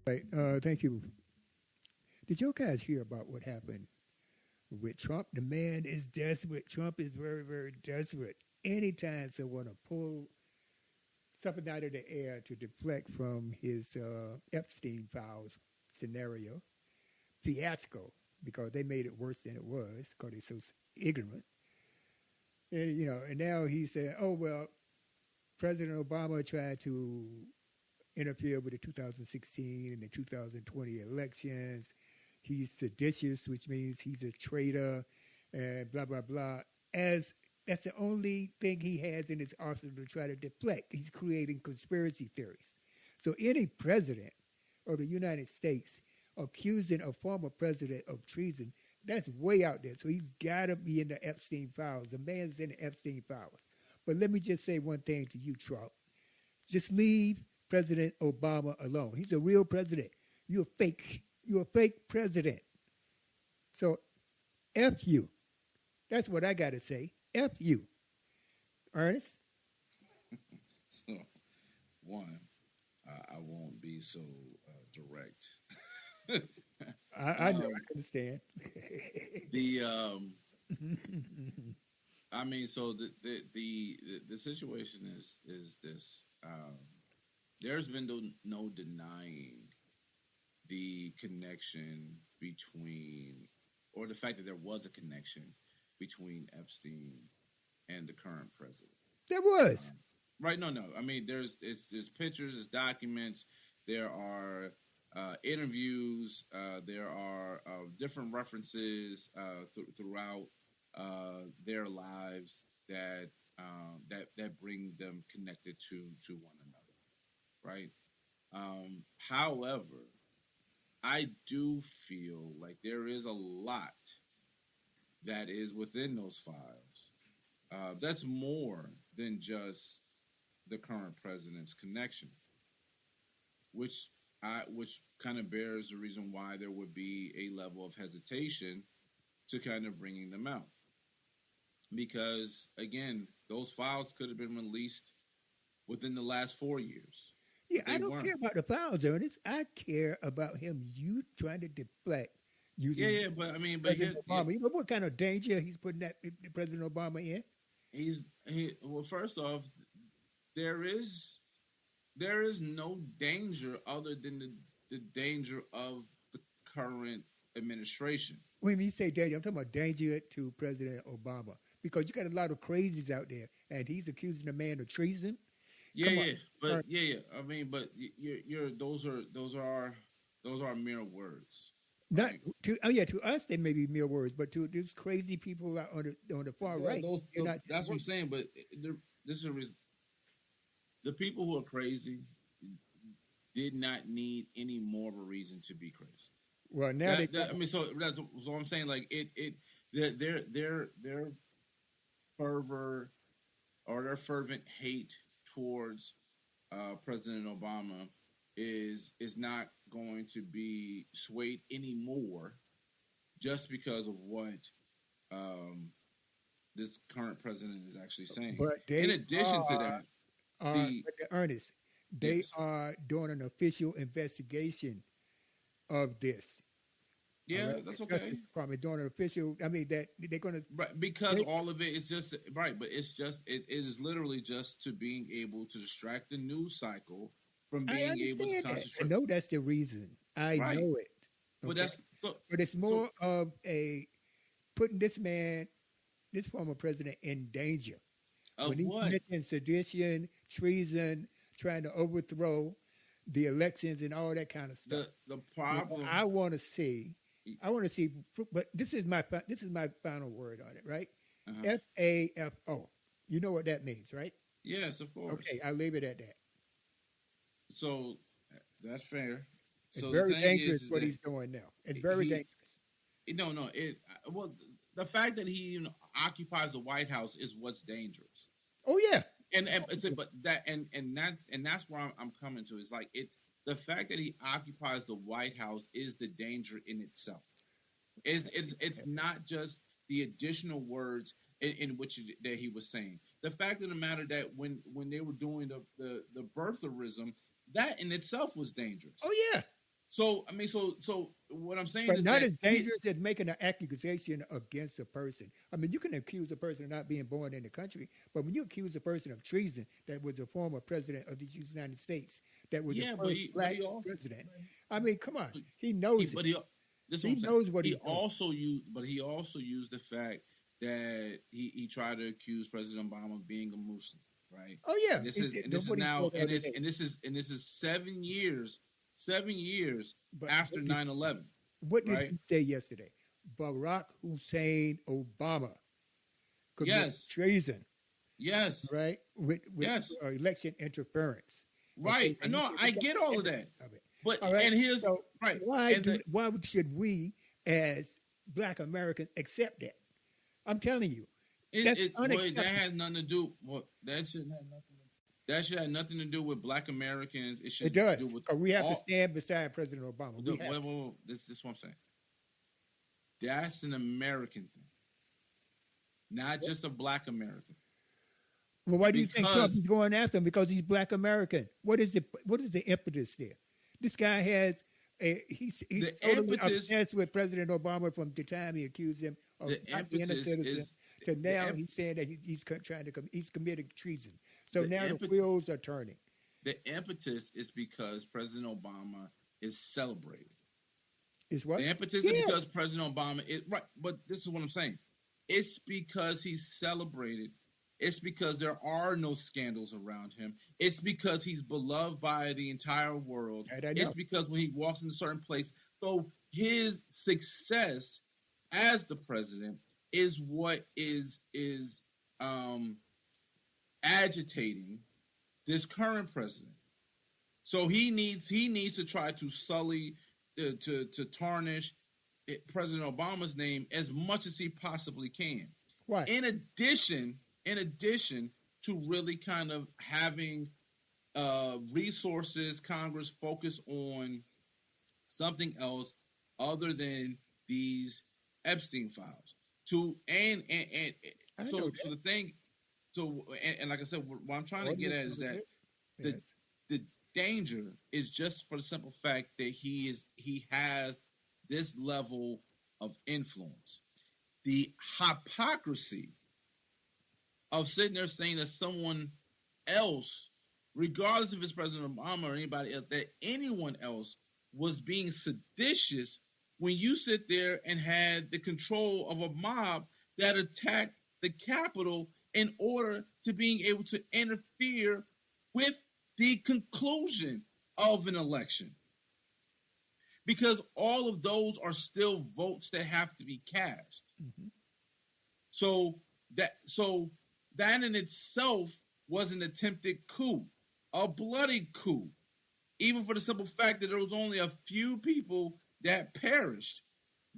Right. Thank you. Did you guys hear about what happened with Trump? The man is desperate. Trump is very, very desperate. Anytime someone to pull something out of the air to deflect from his Epstein files scenario, fiasco, because they made it worse than it was because they're so ignorant. And, and now he said, oh, well, President Obama tried to interfere with the 2016 and the 2020 elections. He's seditious, which means he's a traitor, and blah, blah, blah. As that's the only thing he has in his arsenal to try to deflect. He's creating conspiracy theories. So any president of the United States accusing a former president of treason, that's way out there. So he's got to be in the Epstein files. The man's in the Epstein files. But let me just say one thing to you, Trump. Just leave President Obama alone. He's a real president. You're fake. You're a fake president. So F you. That's what I got to say. F you. Ernest? So, one, I won't be so direct. I know. I understand. I mean, so the situation is this. There's been no denying the connection between, or the fact that there was a connection between Epstein and the current president. There was. Right? No. I mean, there's pictures, there's documents, there are interviews, there are different references throughout their lives that bring them connected to one another, right? However, I do feel like there is a lot that is within those files that's more than just the current president's connection, which kind of bears the reason why there would be a level of hesitation to kind of bringing them out. Because, again, those files could have been released within the last 4 years. Yeah, I don't care about the files, Ernest. I care about you trying to deflect using but I mean, President Obama. You know what kind of danger he's putting President Obama in? Well, first off, there is no danger other than the danger of the current administration. When you say danger, I'm talking about danger to President Obama, because you got a lot of crazies out there, and he's accusing a man of treason. I mean, but those are mere words. Not to us they may be mere words, but to these crazy people out on the far right, that's what I'm saying. But this is the people who are crazy did not need any more of a reason to be crazy. Well, now so that's what I'm saying. Like their fervor or their fervent hate towards President Obama is not going to be swayed anymore just because of what this current president is actually saying. But in addition to that, Ernest, they are doing an official investigation of this. Yeah, that's okay. Probably doing an official. I mean, that they're going to because all of it is just right, but it's just it is literally just to being able to distract the news cycle from being able to concentrate. I know that's the reason. I know it. Okay? But it's more of a putting this former president, in danger. Of when he's committing sedition, treason, trying to overthrow the elections and all that kind of stuff. The problem I want to see, but this is my final word on it, right? FAFO. You know what that means, right? Yes, of course. Okay, I'll leave it at that. So that's fair. It's very dangerous what he's doing now. It's very dangerous. Well, the fact that he occupies the White House is what's dangerous. Oh yeah. And that's where I'm coming to. It's like it's the fact that he occupies the White House is the danger in itself. It's not just the additional words in which that he was saying. The fact of the matter that when they were doing the birtherism, that in itself was dangerous. Oh yeah. So I mean, so what I'm saying But is not that as dangerous as making an accusation against a person. I mean, you can accuse a person of not being born in the country, but when you accuse a person of treason that was a former president of the United States, that was the first black president, I mean, come on, he knows it. He knows what he's doing. He also used the fact that he tried to accuse President Obama of being a Muslim, right? Oh yeah, And this is 7 years But after 9/11. What did right? he say yesterday? Barack Hussein Obama committed treason. Yes. Right? With election interference. Right. Okay? No, I get all of that. But right? and here's so right. Why should we as Black Americans accept that? I'm telling you. That has nothing to do. Well, that should have nothing to do with Black Americans. It does. Do with we have to stand beside President Obama. This is what I'm saying. That's an American thing, not just a Black American. Well, why do you think Trump is going after him? Because he's Black American. What is the impetus there? This guy has he's totally obsessed with President Obama from the time he accused him of not being a citizen to now he's saying that he's committing treason. So now the wheels are turning. The impetus is because President Obama is celebrated. Is what? The impetus is because President Obama is right, but this is what I'm saying. It's because he's celebrated. It's because there are no scandals around him. It's because he's beloved by the entire world. It's because when he walks in a certain place, so his success as the president is what is agitating this current president. So he needs to try to sully, to tarnish President Obama's name as much as he possibly can. Why? In addition to really kind of having resources, Congress focus on something else other than these Epstein files. So the thing. So and like I said, what I'm trying to get at is that the danger is just for the simple fact that he has this level of influence. The hypocrisy of sitting there saying that someone else, regardless if it's President Obama or anybody else, that anyone else was being seditious when you sit there and had the control of a mob that attacked the Capitol in order to being able to interfere with the conclusion of an election. Because all of those are still votes that have to be cast. Mm-hmm. So that in itself was an attempted coup, a bloody coup, even for the simple fact that there was only a few people that perished.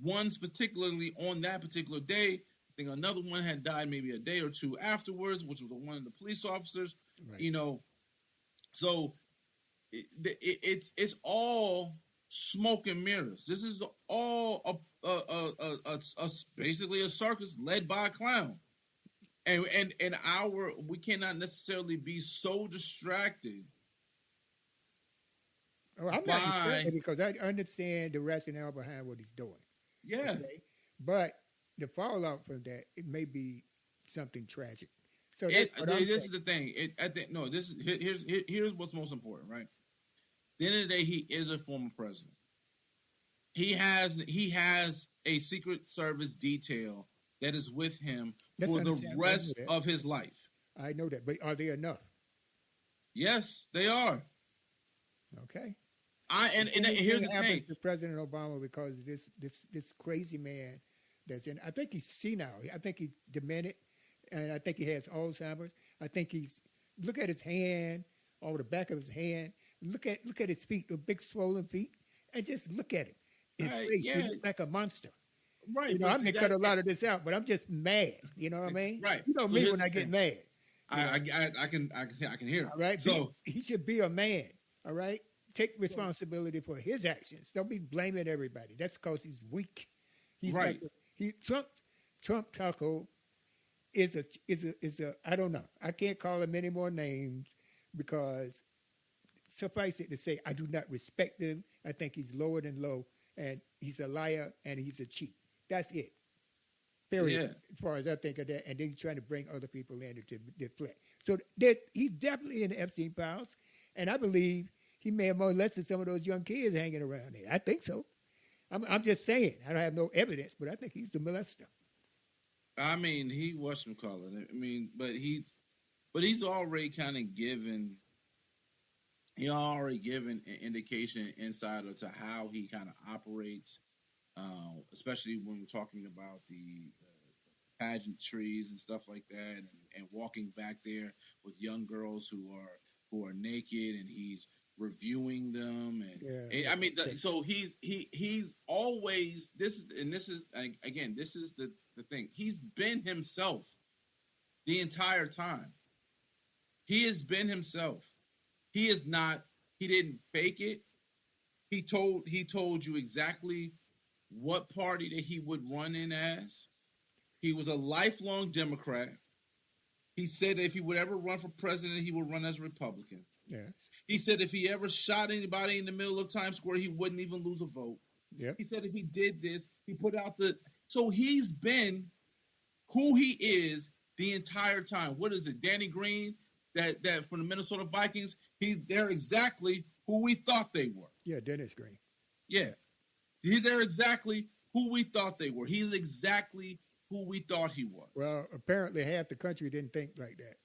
One's particularly on that particular day. I think another one had died maybe a day or two afterwards, which was one of the police officers. Right. You know, so it's all smoke and mirrors. This is all basically a circus led by a clown. And we cannot necessarily be so distracted. Oh, I'm not distracted because I understand the rationale behind what he's doing. Yeah. Okay? But the fallout from that, it may be something tragic. So this is the thing. Here's what's most important, right? At the end of the day, he is a former president. He has a Secret Service detail that is with him for the rest of his life. I know that, but are they enough? Yes, they are. Okay. Here's the thing: to President Obama, because this crazy man that's in. I think he's senile. I think he's demented, and I think he has Alzheimer's. I think look at his hand, or the back of his hand. Look at his feet, the big swollen feet, and just look at it. His face, he looks like a monster. Right. You know, I may cut a lot of this out, but I'm just mad. You know what I mean? Right. You know me when I get mad. I can hear. All right. So he should be a man. All right. Take responsibility for his actions. Don't be blaming everybody. That's because he's weak. He's right. Trump Taco is a I don't know. I can't call him any more names because suffice it to say, I do not respect him. I think he's lower than low, and he's a liar and he's a cheat. That's it. Period. Yeah. As far as I think of that, and then he's trying to bring other people in to deflect. So he's definitely in the Epstein files, and I believe he may have molested some of those young kids hanging around there. I think so. I'm just saying. I don't have no evidence, but I think he's the molester. I mean, he whatchamacallit. I mean, but he's already kind of given. He already given an indication inside of to how he kind of operates, especially when we're talking about the pageantries and stuff like that, and walking back there with young girls who are naked, and he's reviewing them, and I mean, so he's always this is again, this is the thing. He's been himself the entire time. He has been himself. He is not. He didn't fake it. He told you exactly what party that he would run in as. He was a lifelong Democrat. He said if he would ever run for president, he would run as a Republican. Yes. He said if he ever shot anybody in the middle of Times Square, he wouldn't even lose a vote. Yep. He said if he did this, he put out so he's been who he is the entire time. What is it, Danny Green? That from the Minnesota Vikings, they're exactly who we thought they were. Yeah, Dennis Green. Yeah. They're exactly who we thought they were. He's exactly who we thought he was. Well, apparently half the country didn't think like that.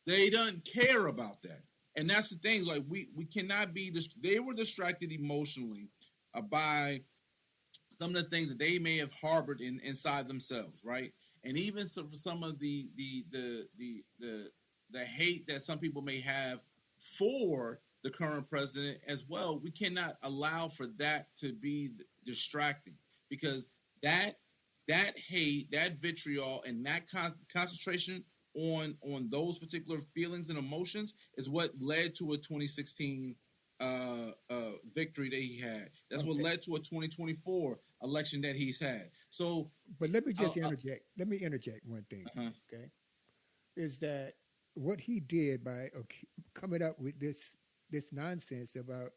They don't care about that. And that's the thing. Like, we cannot be they were distracted emotionally by some of the things that they may have harbored inside themselves, right? And even for some of the hate that some people may have for the current president as well, we cannot allow for that to be distracting, because that hate, that vitriol, and that concentration on those particular feelings and emotions is what led to a 2016 victory that he had. That's what led to a 2024 election that he's had. So, but let me just interject. Let me interject one thing. Okay, is that what he did by coming up with this nonsense about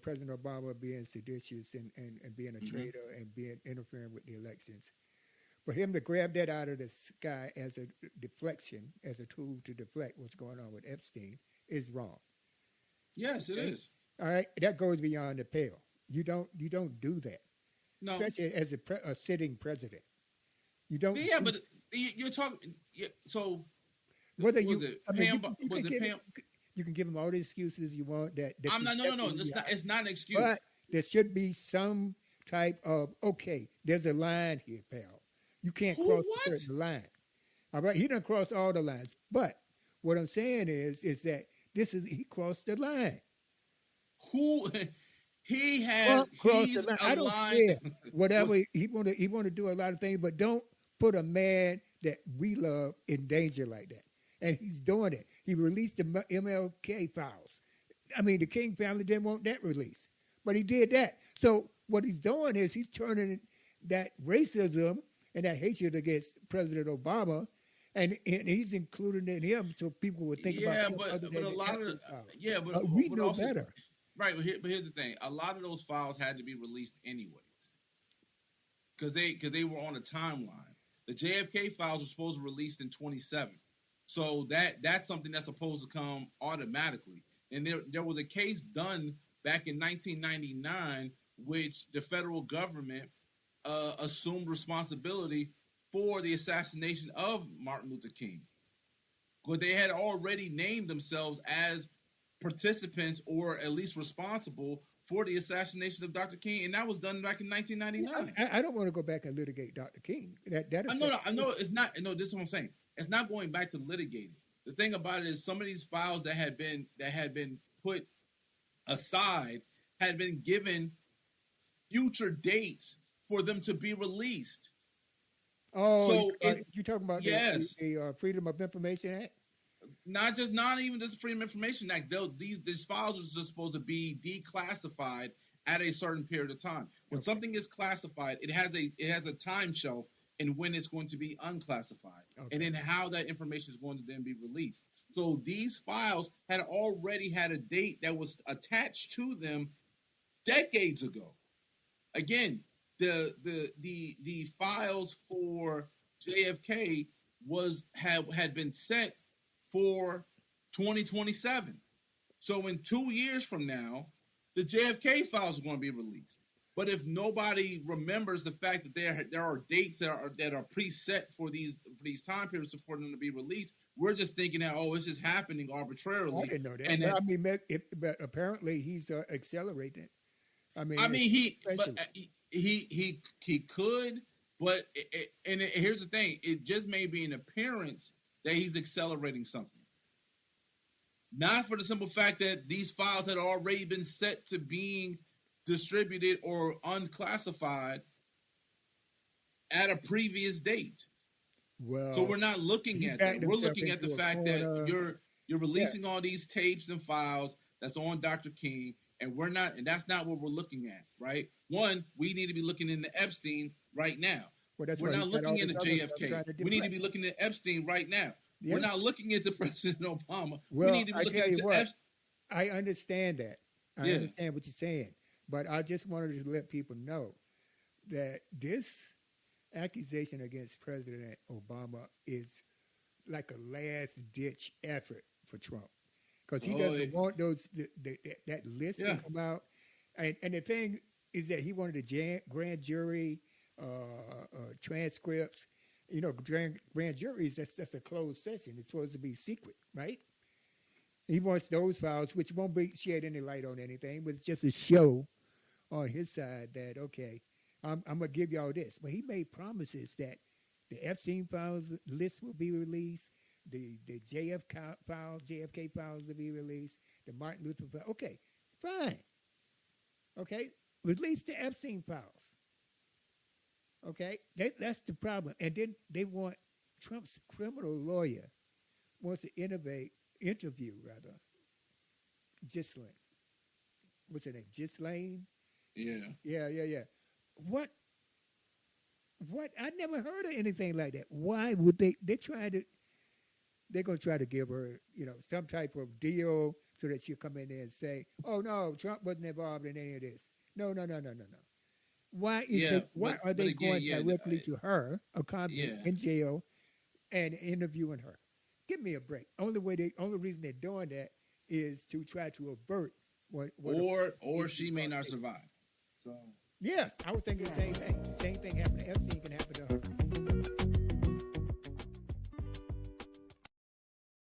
President Obama being seditious and being a traitor and being interfering with the elections. For him to grab that out of the sky as a deflection, as a tool to deflect what's going on with Epstein, is wrong. Yes, it is. All right, that goes beyond the pale. You don't do that. No, especially as a sitting president. You don't. Yeah, but you're talking. Yeah, so whether was it Pam? Was it Pam? You can give him all the excuses you want. I'm not. No. It's not an excuse. But there should be some type of there's a line here, pal. You can't cross a certain line. All right, he didn't cross all the lines. But what I'm saying is that he crossed the line. Who he has? He's the line. I don't care. Whatever he want to do a lot of things, but don't put a man that we love in danger like that. And he's doing it. He released the MLK files. I mean, the King family didn't want that released, but he did that. So what he's doing is he's turning that racism and that hatred against President Obama, and he's including in him so people would think about him. But a lot of we know also, better. Right, but here's the thing: a lot of those files had to be released anyways, because they were on a timeline. The JFK files were supposed to be released in 2027, so that's something that's supposed to come automatically. And there was a case done back in 1999, which the federal government assumed responsibility for the assassination of Martin Luther King, but they had already named themselves as participants or at least responsible for the assassination of Dr. King, and that was done back in 1999. I don't want to go back and litigate Dr. King. I know it's not. No, this is what I'm saying. It's not going back to litigating. The thing about it is some of these files that had been put aside had been given future dates for them to be released. Oh, so you're talking about the Freedom of Information Act? Not even just Freedom of Information Act. These files are just supposed to be declassified at a certain period of time. When something is classified, it has a time shelf and when it's going to be unclassified, Okay. and then how that information is going to then be released. So these files had already had a date that was attached to them decades ago. Again, the files for JFK had been set for 2027. So in 2 years from now, the JFK files are going to be released. But if nobody remembers the fact that there are dates that are preset for these time periods for them to be released, we're just thinking that it's just happening arbitrarily. I didn't know that. And But I mean, but apparently he's accelerating it. I mean, he could, but here's the thing: it just may be an appearance that he's accelerating something. Not for the simple fact that these files had already been set to being distributed or unclassified at a previous date. Well, so we're not looking at that. We're looking at the fact that you're releasing all these tapes and files that's on Dr. King, and that's not what we're looking at, right? One, we need to be looking into Epstein right now. Well, we're not looking into JFK. We need to be looking at Epstein right now. Yeah. We're not looking into President Obama. Well, we need to be looking into Epstein. I understand that. I understand what you're saying. But I just wanted to let people know that this accusation against President Obama is like a last-ditch effort for Trump. Because he doesn't want that list to come out. And the thing is that he wanted the grand jury transcripts. You know, grand juries, that's a closed session. It's supposed to be secret, right? He wants those files, which won't be shed any light on anything, but it's just a show on his side that, okay, I'm going to give y'all this. But he made promises that the Epstein files list will be released, the JFK files will be released, the Martin Luther files. Okay, fine. Okay, release the Epstein files. Okay, that's the problem. And then they want Trump's criminal lawyer wants to interview Ghislaine. What's her name? Ghislaine? Yeah. What? I never heard of anything like that. Why would they're going to try to give her, some type of deal so that she'll come in there and say, oh, no, Trump wasn't involved in any of this. No. Why are they going directly to her, a convict in jail, and interviewing her? Give me a break. Only reason they're doing that is to try to avert or she may not survive. So yeah, I was thinking the same thing. The same thing happened to Epstein can happen to her.